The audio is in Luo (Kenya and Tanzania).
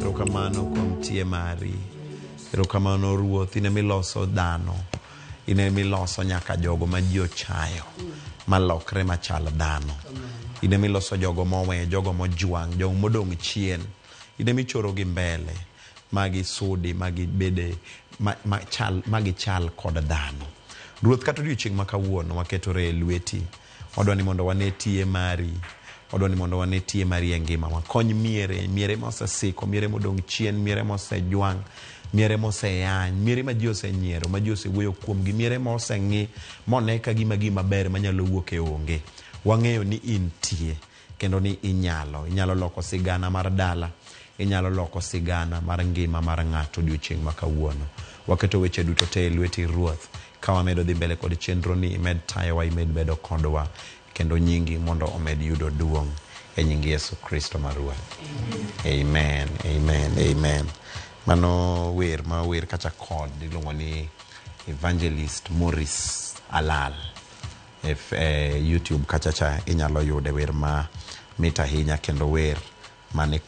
Erokamano kuom tie mari. Erokamano Ruoth, in miloso dhano. In miloso nyaka jogo ma ji ochayo malokre machal dhano. In miloso jogo mowe, jogo mojwang, jogo modong chien. In michoro gi mbele, magi sudi, magi bede, magi chal kod dhano. Ruoth, kata odiochieng' ma kawuono waketore e lweti. Odwani mondo wane tie mari. Odwani mondo wane tie mari e ngima wa. Kony miere mosesiko, miere modong chien, miere mosejwang, miere moseyany, miere ma ji osenyiero, ma ji osewuoyo kuomgi, miere moseng'i mone ka gima ber manyalo wuok e onge. Wang'eyo ni intie kendo ni inyalo loko sigana mar dala, inyalo loko sigana mar ngima mar ng'ato odiochieng' ma kawuono. Waketo weche duto te e lweti Ruoth, ka wamedo dhi mbele kod chenro ni, imed tayowa, imed bedo kodwa, kendo nyingi mondo omed yudo duong' e nying Yesu Kristo ma Ruoth. Amen, amen, amen. Mano wer kacha kod iluongo ni Evangelist Morris Alal. YouTube kacha inyalo yude wer ma mit ahinya, kendo wer mane